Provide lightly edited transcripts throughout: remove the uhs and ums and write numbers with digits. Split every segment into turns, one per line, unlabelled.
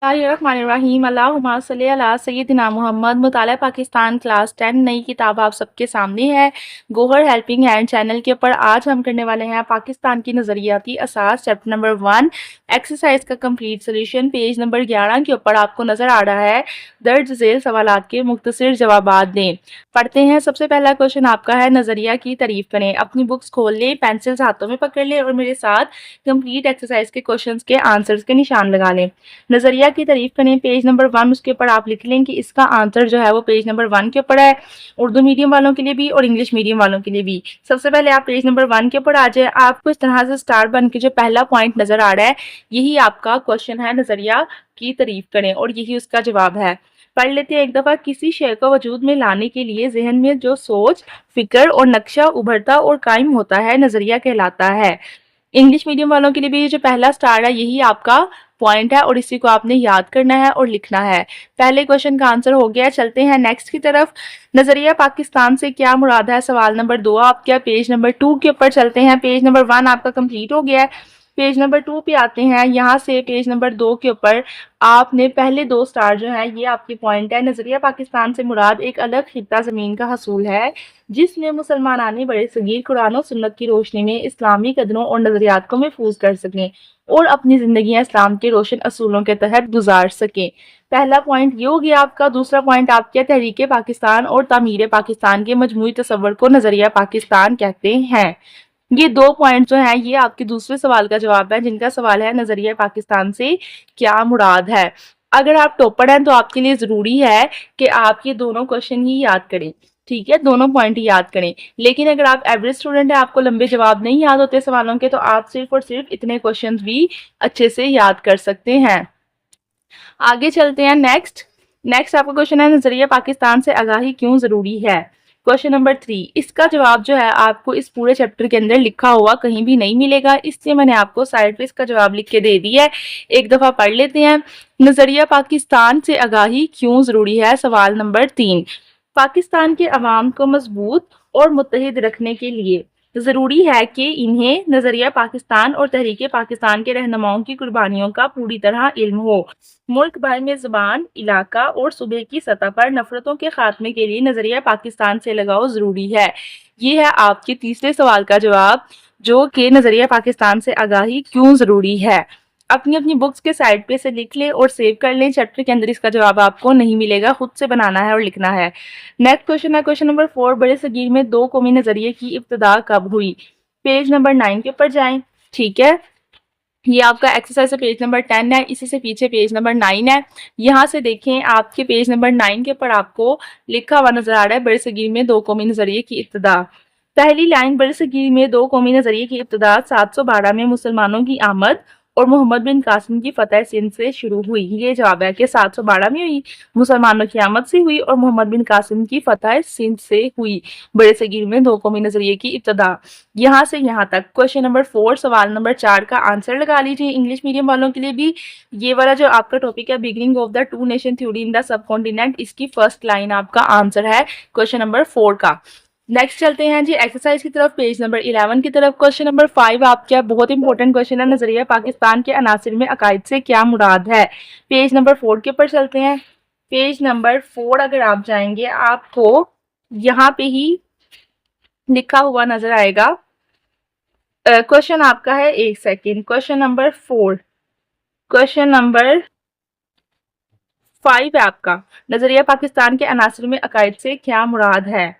बिस्मिल्लाहिर्रहमानिर्रहीम अल्लाहुम्मा सल्ली अला सय्यिदिना मुहम्मद। मुताला पाकिस्तान क्लास 10 नई किताब आप सबके सामने है गोहर हेल्पिंग हैंड चैनल के ऊपर। आज हम करने वाले हैं पाकिस्तान की नज़रियाती असास चैप्टर नंबर 1 एक्सरसाइज का कंप्लीट सोल्यूशन। पेज नंबर 11 के ऊपर आपको नजर आ रहा है दर्ज झेल सवालात के मुख्तसर जवाबात दें। पढ़ते हैं। सबसे पहला क्वेश्चन आपका है नज़रिया की तारीफ करें। अपनी बुक्स खोल लें, पेंसिल्स हाथों में पकड़ लें और मेरे साथ कंप्लीट एक्सरसाइज के क्वेश्चंस के आंसर्स के निशान लगा लें। नजरिया की तारीफ करें पेज नंबर 1, उसके ऊपर आप लिख लें कि इसका आंसर जो है वो पेज नंबर 1 के ऊपर है, उर्दू मीडियम वालों के लिए भी और इंग्लिश मीडियम वालों के लिए भी। सबसे पहले आप पेज नंबर 1 के ऊपर आ जाए। आपको इस तरह से स्टार बन के जो पहला पॉइंट नजर आ रहा है यही आपका क्वेश्चन है नजरिया की तारीफ करें और यही उसका जवाब है। पढ़ लेते हैं एक दफा। किसी शय को वजूद में लाने के लिए जहन में जो सोच, फिक्र और नक्शा उभरता और कायम होता है नजरिया कहलाता है। इंग्लिश मीडियम वालों के लिए भी ये जो पहला स्टार है यही आपका पॉइंट है और इसी को आपने याद करना है और लिखना है। पहले क्वेश्चन का आंसर हो गया। चलते हैं नेक्स्ट की तरफ। नजरिया पाकिस्तान से क्या मुराद है, सवाल नंबर 2 आपका। पेज नंबर 2 के ऊपर चलते हैं। पेज नंबर 1 आपका कंप्लीट हो गया है। पेज नंबर 2 पे आते हैं। यहाँ से पेज नंबर 2 के ऊपर आपने पहले 2 स्टार जो है ये आपकी पॉइंट है। नजरिया पाकिस्तान से मुराद एक अलग खित्ता जमीन का हसूल है जिसमें मुसलमान बड़े सगीर कुरान और सुन्नत की रोशनी में इस्लामी कदरों और नजरियात को महफूज कर सकें और अपनी जिंदगी इस्लाम के रोशन असूलों के तहत गुजार सकें। पहला पॉइंट ये हो गया आपका। दूसरा पॉइंट आपका तहरीक पाकिस्तान और तामीर पाकिस्तान के मजमूई तसव्वुर को नजरिया पाकिस्तान कहते हैं। ये 2 पॉइंट जो है ये आपके दूसरे सवाल का जवाब है जिनका सवाल है नजरिया पाकिस्तान से क्या मुराद है। अगर आप टॉपर हैं तो आपके लिए जरूरी है कि आप ये दोनों क्वेश्चन ही याद करें, ठीक है, दोनों पॉइंट ही याद करें। लेकिन अगर आप एवरेज स्टूडेंट हैं, आपको लंबे जवाब नहीं याद होते सवालों के, तो आप सिर्फ और सिर्फ इतने क्वेश्चन भी अच्छे से याद कर सकते हैं। आगे चलते हैं। नेक्स्ट आपका क्वेश्चन है नजरिया पाकिस्तान से आगाही क्यों जरूरी है। क्वेश्चन नंबर 3, इसका जवाब जो है आपको इस पूरे चैप्टर के अंदर लिखा हुआ कहीं भी नहीं मिलेगा, इसलिए मैंने आपको साइड पे इसका जवाब लिख के दे दिया है। एक दफा पढ़ लेते हैं। नजरिया पाकिस्तान से आगाही क्यों जरूरी है, सवाल नंबर 3। पाकिस्तान के अवाम को मजबूत और मुत्तहिद रखने के लिए जरूरी है कि इन्हें नजरिया पाकिस्तान और तहरीक पाकिस्तान के रहनुमाओं की कुर्बानियों का पूरी तरह इल्म हो। मुल्क भर में ज़बान, इलाका और सूबे की सतह पर नफरतों के खात्मे के लिए नजरिया पाकिस्तान से लगाव जरूरी है। ये है आपके तीसरे सवाल का जवाब, जो कि नजरिया पाकिस्तान से आगाही क्यों जरूरी है। अपनी अपनी बुक्स के साइड पे से लिख लें और सेव कर लें। चैप्टर के अंदर इसका जवाब आपको नहीं मिलेगा, खुद से बनाना है और लिखना है। नेक्स्ट क्वेश्चन है क्वेश्चन नंबर 4, बड़े सगीर में 2 कौमी नजरिए की इब्तिदा कब हुई। पेज नंबर 9 के ऊपर जाएं, ठीक है। ये आपका एक्सरसाइज पेज नंबर 10 है, इसी से पीछे पेज नंबर 9 है। यहाँ से देखें आपके पेज नंबर 9 के ऊपर आपको लिखा हुआ नजर आ रहा है बड़े सगीर में 2 कौमी नजरिए की इब्तिदा। पहली लाइन, बड़े सगीर में 2 कौमी नजरिए की इब्तिदा 712 में मुसलमानों की आमद और मोहम्मद बिन कासिम की फतह सिंध से शुरू हुई। ये जवाब है कि 712 में हुई, मुसलमानों की आमद से हुई और मोहम्मद बिन कासिम की फतह सिंध से हुई। बड़े सगीर में 2 कौमी नजरिए की इब्तिदा। यहाँ से यहाँ तक। क्वेश्चन नंबर 4 सवाल नंबर 4 का आंसर लगा लीजिए। इंग्लिश मीडियम वालों के लिए भी ये वाला जो आपका टॉपिक है beginning of the 2 nation theory in the sub continent, इसकी फर्स्ट लाइन आपका आंसर है क्वेश्चन नंबर 4 का। नेक्स्ट चलते हैं जी एक्सरसाइज की तरफ, पेज नंबर 11 की तरफ। क्वेश्चन नंबर 5 आपका बहुत इंपॉर्टेंट क्वेश्चन है, नजरिया पाकिस्तान के अनासिर में अकायद से क्या मुराद है। पेज नंबर 4 के ऊपर चलते हैं। पेज नंबर 4 अगर आप जाएंगे आपको यहाँ पे ही लिखा हुआ नजर आएगा। क्वेश्चन आपका है, एक second, question number 4, question number 5 है आपका, नजरिया पाकिस्तान के अनासिर में अकायद से क्या मुराद है।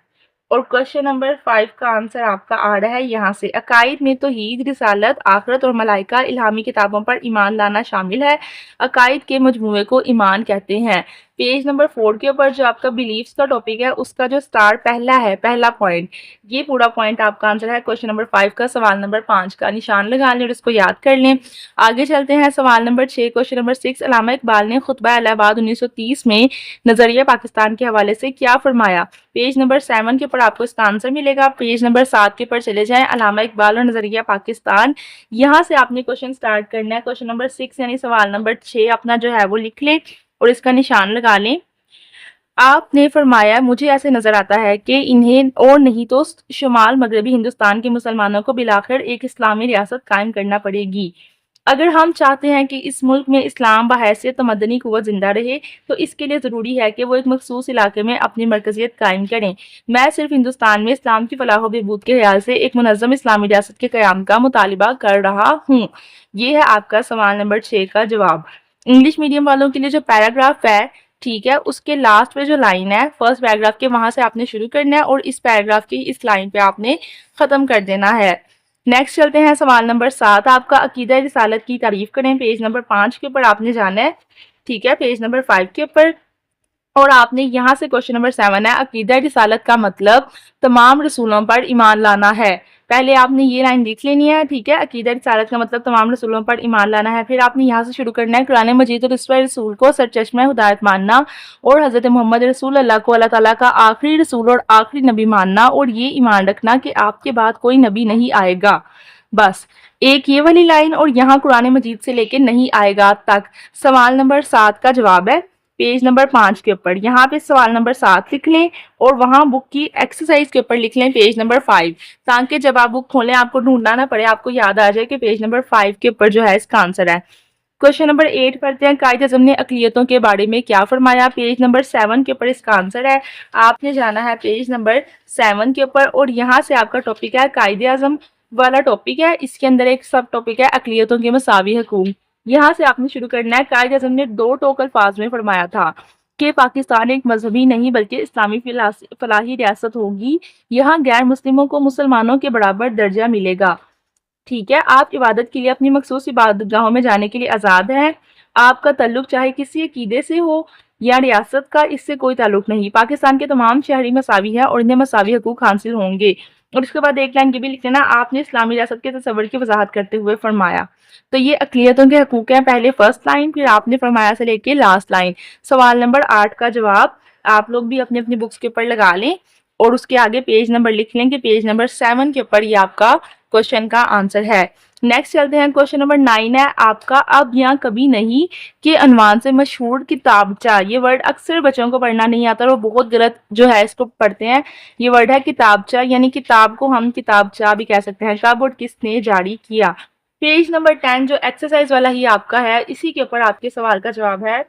और क्वेश्चन नंबर 5 का आंसर आपका आ रहा है यहाँ से। अकायद में तौहीद, रिसालत, आखिरत और मलाइका इल्हामी किताबों पर ईमान लाना शामिल है। अकायद के मजमूए को ईमान कहते हैं। पेज नंबर 4 के ऊपर जो आपका बिलीफ्स का टॉपिक है उसका जो स्टार पहला है, पहला पॉइंट, ये पूरा पॉइंट आपका आंसर है क्वेश्चन नंबर 5 का। सवाल नंबर 5 का निशान लगा लें और इसको याद कर लें। आगे चलते हैं सवाल नंबर 6, क्वेश्चन नंबर 6, अल्लामा इकबाल ने खुतबा इलाहाबाद 1930 में नजरिया पाकिस्तान के हवाले से क्या फरमाया। पेज नंबर 7 के ऊपर आपको इसका आंसर मिलेगा। पेज नंबर 7 के ऊपर चले जाएं, अल्लामा इकबाल और नजरिया पाकिस्तान। यहाँ से आपने क्वेश्चन स्टार्ट करना है। क्वेश्चन नंबर 6 यानी सवाल नंबर 6 अपना जो है वो लिख लें और इसका निशान लगा लें। आपने फरमाया, मुझे ऐसे नजर आता है कि इन्हें और नहीं तो शुमाल मगरबी हिंदुस्तान के मुसलमानों को बिलाखिर एक इस्लामी रियासत कायम करना पड़ेगी। अगर हम चाहते हैं कि इस मुल्क में इस्लाम बहैसियत तमद्दनी क़ुव्वत ज़िंदा रहे, तो इसके लिए ज़रूरी है कि वो एक मख़सूस इलाके में अपनी मरकज़ियत कायम करें। मैं सिर्फ़ हिंदुस्तान में इस्लाम की फ़लाह व बहबूद के ख़याल से एक मुनज़्ज़म इस्लामी रियासत के क़याम का मुतालिबा कर रहा हूँ। ये है आपका सवाल नंबर 6 का जवाब। इंग्लिश मीडियम वालों के लिए जो पैराग्राफ है, ठीक है, उसके लास्ट में जो लाइन है, फर्स्ट पैराग्राफ के वहाँ से आपने शुरू करना है और इस पैराग्राफ की इस लाइन पे आपने ख़त्म कर देना है। नेक्स्ट चलते हैं सवाल नंबर 7 आपका अकीदा रिसालत की तारीफ करें, पेज नंबर 5 के ऊपर आपने जाना है, ठीक है, पेज नंबर 5 के ऊपर। और आपने यहाँ से क्वेश्चन नंबर 7 है, अकीदा रिसालत का मतलब तमाम रसूलों पर ईमान लाना है। पहले आपने ये लाइन लिख लेनी है, ठीक है, अकीदा रिसालत का मतलब तमाम रसूलों पर ईमान लाना है। फिर आपने यहाँ से शुरू करना है, कुरान मजीद और इस्वा रसूल को सरचश्मा हिदायत मानना और हज़रत मोहम्मद रसूल अल्लाह को अल्लाह ताला का आखिरी रसूल और आखिरी नबी मानना और ये ईमान रखना कि आपके बाद कोई नबी नहीं आएगा। बस एक ये वाली लाइन और यहाँ कुरान मजीद से लेके नहीं आएगा तक सवाल नंबर 7 का जवाब है, पेज नंबर 5 के ऊपर। यहाँ पे सवाल नंबर 7 लिख लें और वहाँ बुक की एक्सरसाइज के ऊपर लिख लें पेज नंबर 5, ताकि जब आप बुक खोलें आपको ढूंढना ना पड़े, आपको याद आ जाए कि पेज नंबर 5 के ऊपर जो है इसका आंसर है। क्वेश्चन नंबर 8 पढ़ते हैं, कायद आज़म ने अक़लियतों के बारे में क्या फरमाया, पेज नंबर 7 के ऊपर इसका आंसर है। आपने जाना है पेज नंबर 7 के ऊपर और यहाँ से आपका टॉपिक है कायद आज़म वाला टॉपिक है, इसके अंदर एक सब टॉपिक है अक़लियतों के मसावी हकूक़। यहाँ से आपने शुरू करना है, कायद आज़म ने 2 टोक अल्फाज में फरमाया था कि पाकिस्तान एक मजहबी नहीं बल्कि इस्लामी फलाही रियासत होगी, यहाँ गैर मुस्लिमों को मुसलमानों के बराबर दर्जा मिलेगा। ठीक है, आप इबादत के लिए अपनी मखसूस इबादतगाहों में जाने के लिए आज़ाद हैं। आपका ताल्लुक चाहे किसी अकीदे से हो या रियासत का, इससे कोई ताल्लुक नहीं। पाकिस्तान के तमाम शहरी मसावी हैं और इन्हें मसावी हकूक़ हासिल होंगे। और उसके बाद एक लाइन ये भी लिख लेना, आपने इस्लामी रियासत के तस्वर की वजाहत करते हुए फरमाया। तो ये अक़लियतों के हकूक़ हैं, पहले फर्स्ट लाइन, फिर आपने फरमाया से लेके लास्ट लाइन। सवाल नंबर 8 का जवाब आप लोग भी अपनी अपनी बुक्स के ऊपर लगा लें और उसके आगे पेज नंबर लिख लें कि पेज नंबर 7 के ऊपर ये आपका क्वेश्चन का आंसर है। नेक्स्ट चलते हैं, क्वेश्चन नंबर 9 है आपका अब या कभी नहीं के अनवान से मशहूर किताबचा। ये वर्ड अक्सर बच्चों को पढ़ना नहीं आता और वो बहुत गलत जो है इसको पढ़ते हैं। ये वर्ड है किताबचा, यानी किताब को हम किताबचा भी कह सकते हैं। कब और किसने जारी किया। पेज नंबर 10 जो एक्सरसाइज वाला ही आपका है, इसी के ऊपर आपके सवाल का जवाब है।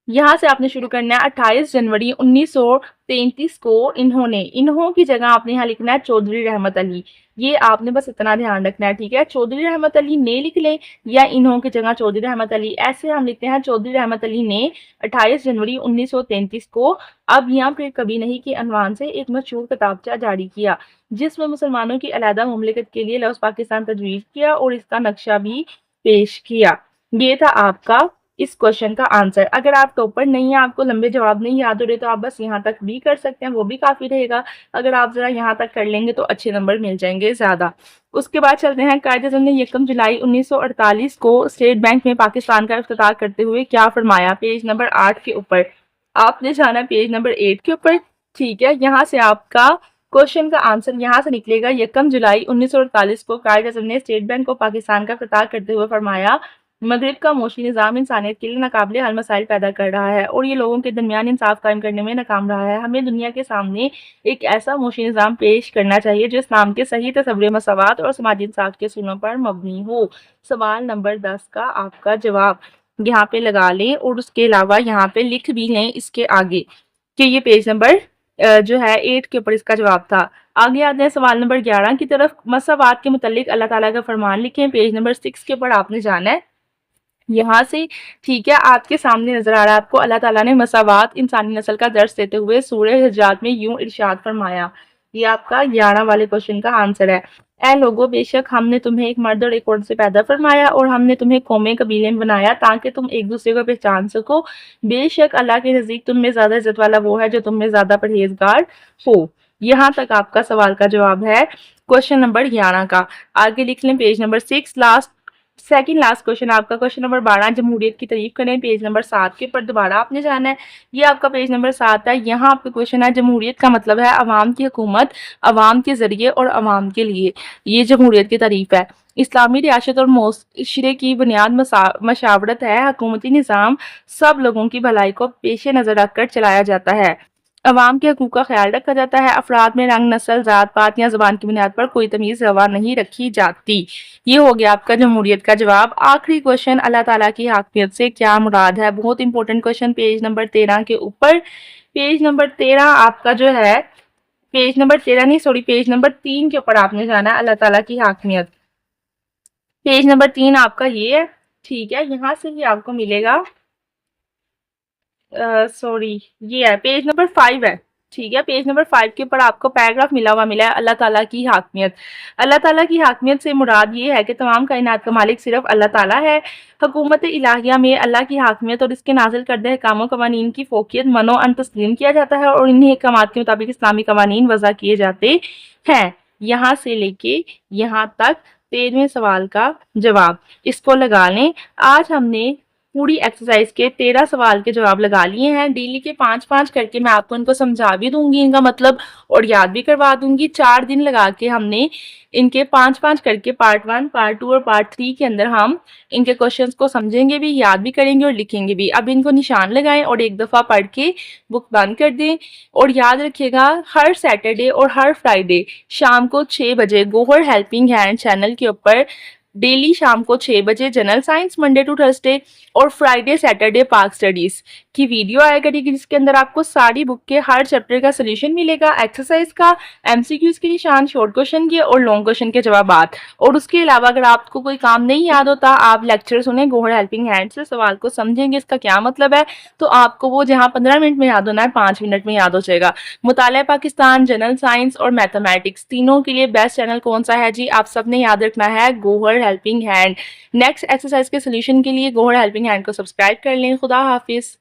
यहाँ से आपने शुरू करना है, 28 जनवरी 1933 को इन्हों की जगह आपने यहाँ लिखना है चौधरी रहमत अली। ये आपने बस इतना ध्यान रखना है, ठीक है। चौधरी रहमत अली ने लिख लें या इन्हों की जगह चौधरी रहमत अली, ऐसे हम लिखते हैं। चौधरी रहमत अली ने 28 जनवरी 1933 को अब या फिर कभी नहीं के अनवान से एक मशहूर किताबचा जारी किया, जिसमें मुसलमानों की अलहदा मुमलिकत के लिए लफ्ज़ पाकिस्तान तजवीज़ किया और इसका नक्शा भी पेश किया। ये था आपका इस क्वेश्चन का आंसर। अगर आप टॉपर नहीं है, आपको लंबे जवाब नहीं याद हो रहे, तो आप बस यहाँ तक भी कर सकते हैं, वो भी काफ़ी रहेगा। अगर आप ज़रा यहाँ तक कर लेंगे तो अच्छे नंबर मिल जाएंगे ज़्यादा। उसके बाद चलते हैं, कायदे-आज़म ने 1 जुलाई 1948 को स्टेट बैंक में पाकिस्तान का इफ्तिताह करते हुए क्या फरमाया, पेज नंबर 8 के ऊपर। आपने जाना है पेज नंबर 8 के ऊपर, ठीक है। यहाँ से आपका क्वेश्चन का आंसर यहाँ से निकलेगा, 1 जुलाई 1948 को कायदे-आज़म ने स्टेट बैंक को पाकिस्तान का इफ्तिताह करते हुए फरमाया, मगरिब का मोशी निज़ाम इंसानियत के लिए नाकाबिले हल मसाइल पैदा कर रहा है और ये लोगों के दरमियान इंसाफ कायम करने में नाकाम रहा है। हमें दुनिया के सामने एक ऐसा मोशी निज़ाम पेश करना चाहिए जो इस्लाम के सही तस्वुर मसावत और समाजी इंसाफ के असूलों पर मबनी हो। सवाल नंबर 10 का आपका जवाब यहाँ पे लगा लें और उसके अलावा यहाँ पे लिख भी लें इसके आगे कि ये पेज नंबर जो है 8 के ऊपर इसका जवाब था। आगे आते हैं सवाल नंबर 11 की तरफ। मसावत के मुतालिक अल्लाह ताला का फरमान लिखें, पेज नंबर 6 के ऊपर आपने जाना है यहाँ से, ठीक है। आपके सामने नजर आ रहा है आपको, अल्लाह ताला ने मसावत इंसानी नस्ल का दर्स देते हुए सूरह हुजरात में यूं इरशाद फरमाया। ये आपका 11 वाले क्वेश्चन का आंसर है। ऐ लोगों, बेशक हमने तुम्हें एक मर्द और एक औरत से पैदा फरमाया और हमने तुम्हें कौमें कबीले में बनाया ताकि तुम एक दूसरे को पहचान सको। बेशक अल्लाह के नज़दीक तुम में ज्यादा इज्जत वाला वो है जो तुम में ज्यादा परहेजगार हो। यहाँ तक आपका सवाल का जवाब है क्वेश्चन नंबर 11 का। आगे लिख लें page number 6, second last question आपका क्वेश्चन नंबर 12, जमहूरियत की तारीफ करें, पेज नंबर 7 के ऊपर दोबारा आपने जाना है। ये आपका पेज नंबर 7 है। यहाँ आपका क्वेश्चन है, जमहूरियत का मतलब है अवाम की हुकूमत, अवाम के जरिए और अवाम के लिए। ये जमहूरियत की तारीफ है। इस्लामी रियासत और मुआशरे की बुनियाद मशावरत है। हुकूमती निज़ाम सब लोगों की भलाई को पेश नज़र रखकर चलाया जाता है। अवाम के हकूक़ का ख्याल रखा जाता है। अफराद में रंग, नस्ल, ज़ात पात या ज़ुबान की बुनियाद पर कोई तमीज़ रवा नहीं रखी जाती। ये हो गया आपका जमहूरियत का जवाब। आखिरी क्वेश्चन, अल्लाह ताला की हाकमियत से क्या मुराद है? बहुत इंपॉर्टेंट क्वेश्चन, पेज नंबर 13 के ऊपर। पेज नंबर 13 आपका जो है, पेज नंबर 13 नहीं सॉरी, पेज नंबर 3 के ऊपर आपने जाना है, अल्लाह ताला की हाकमियत। पेज नंबर 3 आपका ये है, ठीक है। यहाँ से ही आपको मिलेगा, सॉरी, ये है पेज नंबर 5 है, ठीक है। पेज नंबर 5 के ऊपर आपको पैराग्राफ मिला है, अल्लाह ताला की हाकमियत। अल्लाह ताला की हाकमियत से मुराद ये है कि तमाम कायनात का मालिक सिर्फ अल्लाह ताला है। हुकूमत इलाहिया में अल्लाह की हाकमियत और इसके नाजिल करदे अहकाम कवानीन की फोकियत मनो अन तस्लीम किया जाता है और इन्हीं अहकामात के मुताबिक इस्लामी कवानीन वज़ा किए जाते हैं। यहाँ से लेके यहाँ तक 13वें सवाल का जवाब, इसको लगा लें। आज हमने पूरी एक्सरसाइज के 13 सवाल के जवाब लगा लिए हैं। डेली के 5-5 करके मैं आपको इनको समझा भी दूंगी, इनका मतलब, और याद भी करवा दूंगी। 4 दिन लगा के हमने इनके 5-5 करके पार्ट 1, पार्ट 2 और पार्ट 3 के अंदर हम इनके क्वेश्चंस को समझेंगे भी, याद भी करेंगे और लिखेंगे भी। अब इनको निशान लगाएं और एक दफ़ा पढ़ के बुक बंद कर दें। और याद रखिएगा, हर सैटरडे और हर फ्राइडे शाम को 6 बजे गोहर हेल्पिंग हैंड चैनल के ऊपर डेली शाम को 6 बजे general science Monday to Thursday और फ्राइडे सैटरडे पाक स्टडीज की वीडियो आया करेगी, जिसके अंदर आपको सारी बुक के हर चैप्टर का सोल्यूशन मिलेगा, एक्सरसाइज का, एमसीक्यूज के निशान, शॉर्ट क्वेश्चन के और लॉन्ग क्वेश्चन के जवाबात। और उसके अलावा अगर आपको कोई काम नहीं याद होता, आप लेक्चर सुने गोहर हेल्पिंग हैंड से, सवाल को समझेंगे इसका क्या मतलब है, तो आपको वो जहाँ 15 मिनट में याद होना है 5 मिनट में याद हो जाएगा। मुताला पाकिस्तान, जनरल साइंस और मैथमेटिक्स तीनों के लिए बेस्ट चैनल कौन सा है जी? आप सबने याद रखना है Gohar helping hand. Next exercise के सोल्यूशन के लिए गोहर हेल्पिंग हैंड को सब्सक्राइब कर लें। खुदा हाफिज।